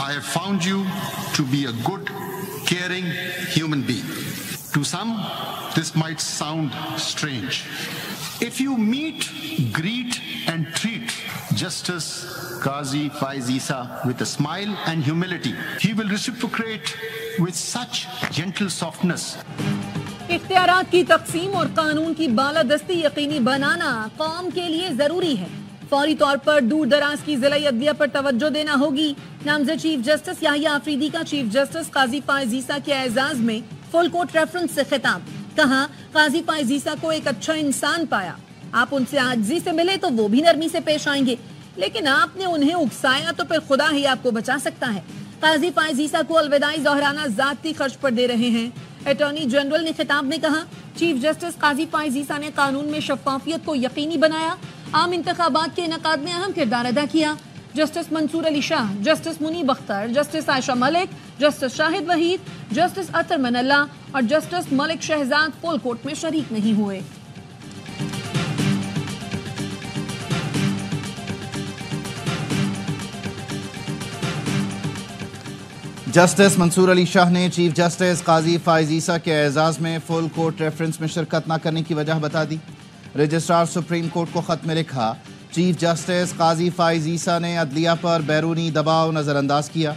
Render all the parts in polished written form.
I have found you to be a good, caring human being. To some, this might sound strange. If you meet, greet, and treat Justice Qazi Faiz Isa with a smile and humility, he will reciprocate with such gentle softness. اختیارات کی تقسیم اور قانون کی بالادستی یقینی بنانا قوم کے لیے ضروری ہے. فوری طور پر دور دراز کی ضلعی عدلیہ پر توجہ دینا ہوگی. نامزد چیف جسٹس یحییٰ آفریدی کا چیف جسٹس قاضی فائز عیسیٰ کے اعزاز میں فل کورٹ ریفرنس سے خطاب. کہا قاضی فائز عیسیٰ کو ایک اچھا انسان پایا. آپ ان سے عاجزی سے ملے تو وہ بھی نرمی سے پیش آئیں گے، لیکن آپ نے انہیں اکسایا تو پھر خدا ہی آپ کو بچا سکتا ہے. قاضی فائز عیسیٰ کو الوداعی ظہرانہ ذاتی خرچ پر دے رہے ہیں. اٹارنی جنرل نے خطاب میں کہا چیف جسٹس قاضی فائز عیسیٰ نے قانون میں شفافیت کو یقینی بنایا، عام انتخابات کے انعقاد میں اہم کردار ادا کیا. جسٹس منصور علی شاہ، جسٹس منیب اختر، جسٹس عائشہ ملک، جسٹس شاہد وحید، جسٹس اطہر من اللہ اور جسٹس ملک شہزاد فل کورٹ میں شریک نہیں ہوئے. جسٹس منصور علی شاہ نے چیف جسٹس قاضی فائز عیسیٰ کے اعزاز میں فل کورٹ ریفرنس میں شرکت نہ کرنے کی وجہ بتا دی. رجسٹرار سپریم کورٹ کو خط میں لکھا چیف جسٹس قاضی فائز عیسیٰ نے عدلیہ پر بیرونی دباؤ نظر انداز کیا.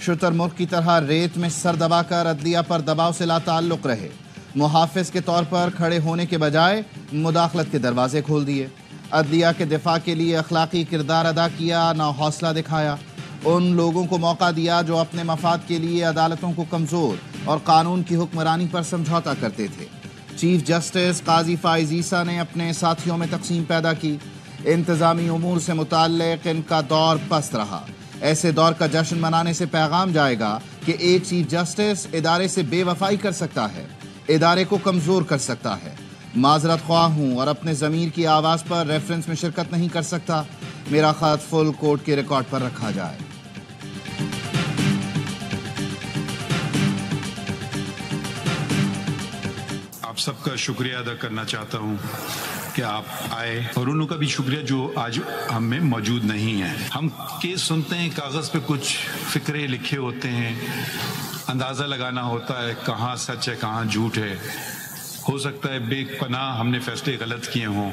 شتر مرغ کی طرح ریت میں سر دبا کر عدلیہ پر دباؤ سے لا تعلق رہے. محافظ کے طور پر کھڑے ہونے کے بجائے مداخلت کے دروازے کھول دیے. عدلیہ کے دفاع کے لیے اخلاقی کردار ادا کیا، نہ حوصلہ دکھایا. ان لوگوں کو موقع دیا جو اپنے مفاد کے لیے عدالتوں کو کمزور اور قانون کی حکمرانی پر سمجھوتا کرتے تھے. چیف جسٹس قاضی فائز عیسیٰ نے اپنے ساتھیوں میں تقسیم پیدا کی. انتظامی امور سے متعلق ان کا دور پست رہا. ایسے دور کا جشن منانے سے پیغام جائے گا کہ ایک چیف جسٹس ادارے سے بے وفائی کر سکتا ہے، ادارے کو کمزور کر سکتا ہے. معذرت خواہ ہوں اور اپنے ضمیر کی آواز پر ریفرنس میں شرکت نہیں کر سکتا. میرا خط فل کورٹ کے ریکارڈ پر رکھا جائے. آپ سب کا شکریہ ادا کرنا چاہتا ہوں کہ آپ آئے، اور انہوں کا بھی شکریہ جو آج ہم میں موجود نہیں ہیں. ہم کیس سنتے ہیں، کاغذ پہ کچھ فکرے لکھے ہوتے ہیں، اندازہ لگانا ہوتا ہے کہاں سچ ہے کہاں جھوٹ ہے. ہو سکتا ہے بے پناہ ہم نے فیصلے غلط کیے ہوں.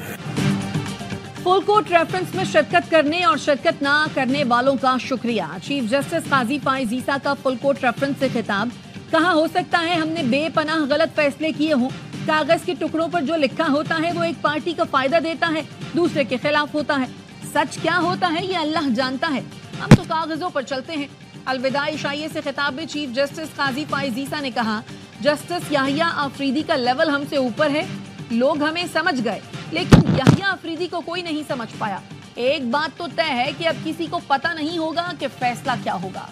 فل کورٹ ریفرنس میں شرکت کرنے اور شرکت نہ کرنے والوں کا شکریہ. چیف جسٹس قاضی فائز عیسیٰ کا فل کورٹ ریفرنس سے خطاب. کہا ہو سکتا ہے ہم نے بے پناہ غلط فیصلے کیے ہوں. کاغذ کے ٹکڑوں پر جو لکھا ہوتا ہے وہ ایک پارٹی کا فائدہ دیتا ہے، دوسرے کے خلاف ہوتا ہے. سچ کیا ہوتا ہے یہ اللہ جانتا ہے، ہم تو کاغذوں پر چلتے ہیں. الوداعی عشائیے سے خطاب میں چیف جسٹس قاضی فائز عیسیٰ نے کہا جسٹس یحییٰ آفریدی کا لیول ہم سے اوپر ہے. لوگ ہمیں سمجھ گئے لیکن یحییٰ آفریدی کو کوئی نہیں سمجھ پایا. ایک بات تو طے ہے کہ اب کسی کو پتہ نہیں ہوگا کہ فیصلہ کیا ہوگا.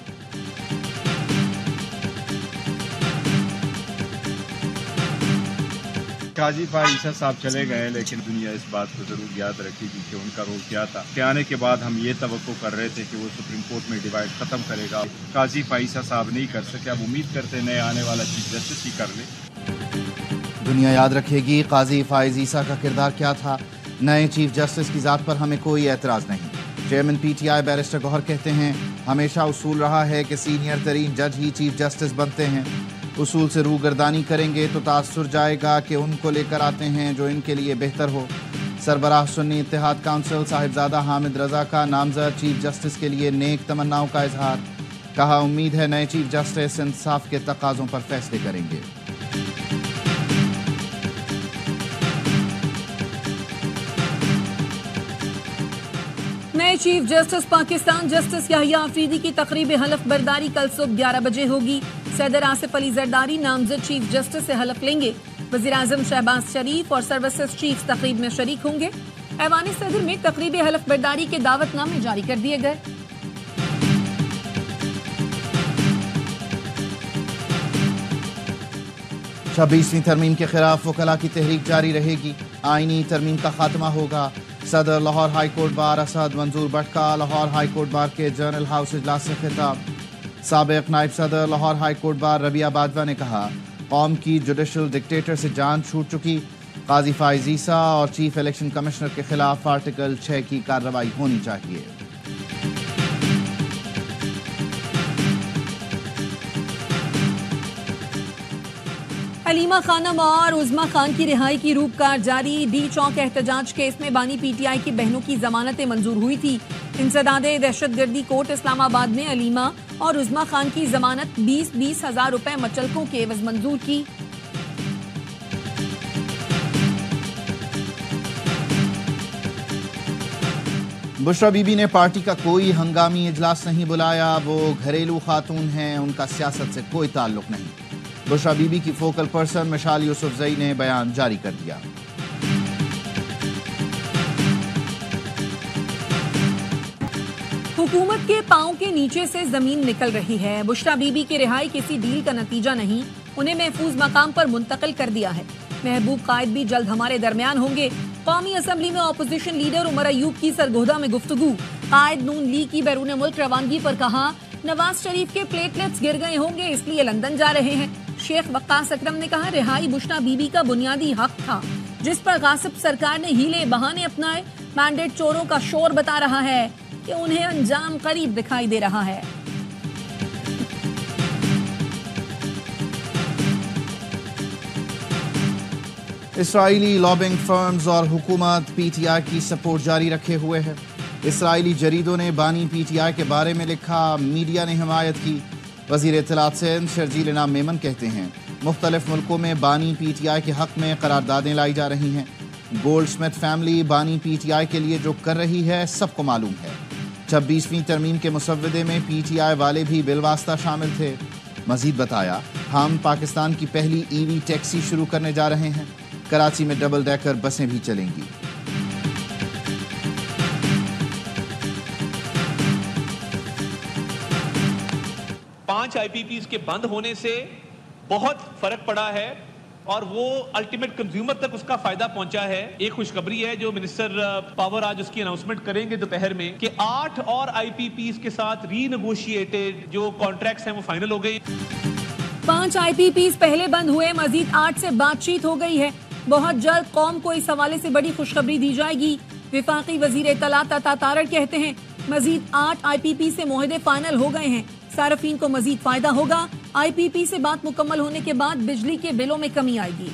قاضی فائز عیسیٰ صاحب چلے گئے، لیکن دنیا اس بات کو ضرور یاد رکھے گی کہ ان کا رول کیا تھا. کہ آنے کے بعد ہم یہ توقع کر رہے تھے کہ وہ سپریم کورٹ میں ڈیوائڈ ختم کرے گا. قاضی فائز عیسیٰ صاحب نہیں کر سکے. اب امید کرتے نئے آنے والا چیف جسٹس ہی کر لے. دنیا یاد رکھے گی قاضی فائز عیسیٰ کا کردار کیا تھا. نئے چیف جسٹس کی ذات پر ہمیں کوئی اعتراض نہیں. Chairman P T I barrister Gohar کہتے ہیں ہمیشہ اصول رہا ہے کہ سینئر ترین جج ہی چیف جسٹس بنتے ہیں. اصول سے روگردانی کریں گے تو تاثر جائے گا کہ ان کو لے کر آتے ہیں جو ان کے لیے بہتر ہو. سربراہ سنی اتحاد کونسل صاحبزادہ حامد رضا کا نامزد چیف جسٹس کے لیے نیک تمناؤں کا اظہار. کہا امید ہے نئے چیف جسٹس انصاف کے تقاضوں پر فیصلے کریں گے. نئے چیف جسٹس پاکستان جسٹس یحییٰ آفریدی کی تقریب حلف برداری کل صبح 11 بجے ہوگی. صدر آصف علی زرداری نامزد چیف جسٹس سے حلف لیں گے. وزیر اعظم شہباز شریف اور سروسز چیف تقریب میں شریک ہوں گے. ایوان صدر میں تقریب حلف برداری کے دعوت نامے جاری کر دیے گئے. چھبیسویں ترمیم کے خلاف وکلاء کی تحریک جاری رہے گی. آئینی ترمیم کا خاتمہ ہوگا. صدر Lahore high court bar Asad Manzoor but کا لاہور ہائی کورٹ بار کے جنرل ہاؤس اجلاس سے خطاب. سابق نائب صدر لاہور ہائی کورٹ بار ربیہ بادوا نے کہا قوم کی جوڈیشل ڈکٹیٹر سے جان چھوٹ چکی. قاضی فائز عیسیٰ اور چیف الیکشن کمشنر کے خلاف آرٹیکل 6 کی کارروائی ہونی چاہیے. حلیمہ خانم اور عظمی خان کی رہائی کی روپکار جاری. ڈی چوک احتجاج کیس میں بانی پی ٹی آئی کی بہنوں کی ضمانتیں منظور ہوئی تھی. انسداد دہشت گردی کوٹ اسلام آباد نے حلیمہ اور عظمی خان کی ضمانت 20,000 روپے مچلکوں کے عوض منظور کی. بشرا بی بی نے پارٹی کا کوئی ہنگامی اجلاس نہیں بلایا. وہ گھریلو خاتون ہیں, ان کا سیاست سے کوئی تعلق نہیں. بشرا بی بی کی فوکل پرسن مشال یوسفزئی نے بیان جاری کر دیا. حکومت کے پاؤں کے نیچے سے زمین نکل رہی ہے. بشرا بی بی کی رہائی کسی ڈیل کا نتیجہ نہیں, انہیں محفوظ مقام پر منتقل کر دیا ہے. محبوب قائد بھی جلد ہمارے درمیان ہوں گے. قومی اسمبلی میں اپوزیشن لیڈر عمر ایوب کی سرگودہ میں گفتگو. قائد نون لیگ کی بیرون ملک روانگی پر کہا, نواز شریف کے پلیٹلیٹس گر گئے ہوں گے اس لیے لندن جا رہے ہیں. شیخ وقاص اکرم نے کہا, رہائی بشرا بی بی کا بنیادی حق تھا جس پر غاصب سرکار نے ہیلے بہانے اپنائے. مینڈیٹ چوروں کا شور بتا رہا ہے کہ انہیں انجام قریب دکھائی دے رہا ہے. اسرائیلی لابنگ فرمز اور حکومت پی ٹی آئی کی سپورٹ جاری رکھے ہوئے ہے. اسرائیلی جریدوں نے بانی پی ٹی آئی کے بارے میں لکھا, میڈیا نے حمایت کی. وزیر اطلاعات سندھ شرجیل انعام میمن کہتے ہیں, مختلف ملکوں میں بانی پی ٹی آئی کے حق میں قراردادیں لائی جا رہی ہیں. گولڈ سمتھ فیملی بانی پی ٹی آئی کے لیے جو کر رہی ہے سب کو معلوم ہے. 26ویں ترمیم کے مسودے میں پی ٹی آئی والے بھی بالواسطہ شامل تھے. مزید بتایا, ہم پاکستان کی پہلی ای وی ٹیکسی شروع کرنے جا رہے ہیں. کراچی میں ڈبل ڈیکر بسیں بھی چلیں گی. پانچ آئی پی پیز کے بند ہونے سے بہت فرق پڑا ہے اور وہ الٹیمیٹ کنزیومر تک اس کا فائدہ پہنچا ہے. ایک خوشخبری ہے جو منسٹر پاور آج اس کی اناؤنسمنٹ کریں گے دوپہر میں کہ 8 اور آئی پی پیز کے ساتھ ری نیگوشیٹڈ جو کانٹریکٹس ہیں وہ فائنل ہو گئی. 5 آئی پی پیز پہلے بند ہوئے, مزید 8 سے بات چیت ہو گئی ہے. بہت جلد قوم کو اس حوالے سے بڑی خوشخبری دی جائے گی. وفاقی وزیر اطلاعات عطا تارڑ کہتے ہیں, مزید 8 آئی پی پی سے معاہدے فائنل ہو گئے ہیں. صارفین کو مزید فائدہ ہوگا. آئی پی پی سے بات مکمل ہونے کے بعد بجلی کے بلوں میں کمی آئے گی.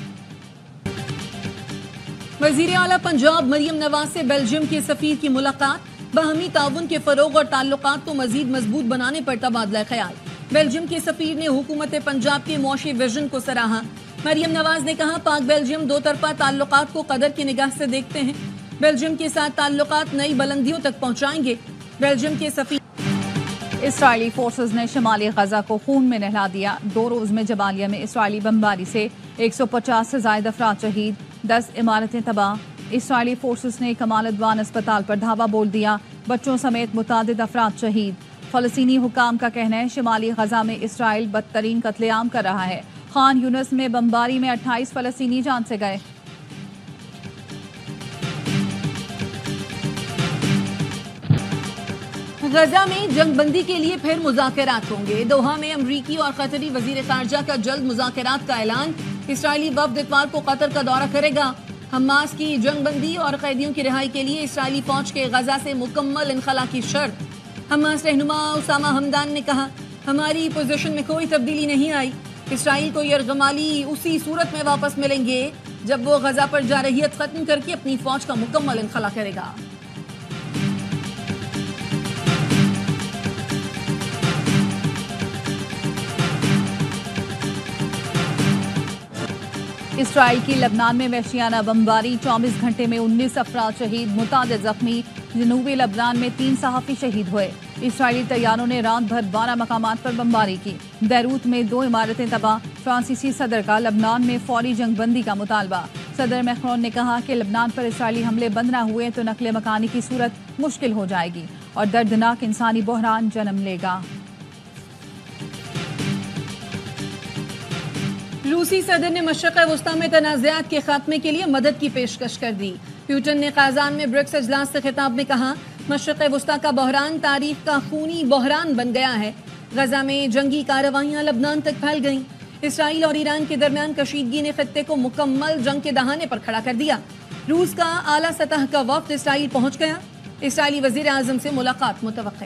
وزیر اعلیٰ پنجاب مریم نواز سے بیلجیم کے سفیر کی ملاقات. باہمی تعاون کے فروغ اور تعلقات کو مزید مضبوط بنانے پر تبادلہ خیال. بیلجیم کے سفیر نے حکومت پنجاب کے معاشی ویژن کو سراہا. مریم نواز نے کہا, پاک بیلجیم دو طرفہ تعلقات کو قدر کی نگاہ سے دیکھتے ہیں. بیلجیم کے ساتھ تعلقات نئی بلندیوں تک پہنچائیں گے. بیلجیم کے سفیر. اسرائیلی فورسز نے شمالی غزہ کو خون میں نہلا دیا. 2 روز میں جبالیہ میں اسرائیلی بمباری سے 150 سے زائد افراد شہید, 10 عمارتیں تباہ. اسرائیلی فورسز نے کمال عدوان اسپتال پر دھاوا بول دیا. بچوں سمیت متعدد افراد شہید. فلسطینی حکام کا کہنا ہے شمالی غزہ میں اسرائیل بدترین قتل عام کر رہا ہے. خان یونس میں بمباری میں 28 فلسطینی جان سے گئے. غزہ میں جنگ بندی کے لیے پھر مذاکرات ہوں گے. دوحہ میں امریکی اور قطری وزیر خارجہ کا جلد مذاکرات کا اعلان. اسرائیلی وفد اتوار کو قطر کا دورہ کرے گا. حماس کی جنگ بندی اور قیدیوں کی رہائی کے لیے اسرائیلی فوج کے غزہ سے مکمل انخلا کی شرط. حماس رہنما اسامہ حمدان نے کہا, ہماری پوزیشن میں کوئی تبدیلی نہیں آئی. اسرائیل کو یرغمالی اسی صورت میں واپس ملیں گے جب وہ غزہ پر جارحیت ختم کر کے اپنی فوج کا مکمل انخلا کرے گا. اسرائیل کی لبنان میں وحشیانہ بمباری. 24 گھنٹے میں 19 افراد شہید, متعدد زخمی. جنوبی لبنان میں 3 صحافی شہید ہوئے. اسرائیلی طیاروں نے رات بھر 12 مقامات پر بمباری کی. بیروت میں 2 عمارتیں تباہ. فرانسیسی صدر کا لبنان میں فوری جنگ بندی کا مطالبہ. صدر میکرون نے کہا کہ لبنان پر اسرائیلی حملے بند نہ ہوئے تو نقل مکانی کی صورت مشکل ہو جائے گی اور دردناک انسانی بحران جنم لے گا. روسی صدر نے مشرق وسطی میں تنازعات کے خاتمے کے لیے مدد کی پیشکش کر دی. پیوٹن نے قازان میں برکس اجلاس سے خطاب میں کہا, مشرق وسطی کا بحران تاریخ کا خونی بحران بن گیا ہے. غزہ میں جنگی کارروائیاں لبنان تک پھیل گئیں. اسرائیل اور ایران کے درمیان کشیدگی نے خطے کو مکمل جنگ کے دہانے پر کھڑا کر دیا. روس کا اعلیٰ سطح کا وفد اسرائیل پہنچ گیا. اسرائیلی وزیر اعظم سے ملاقات متوقع.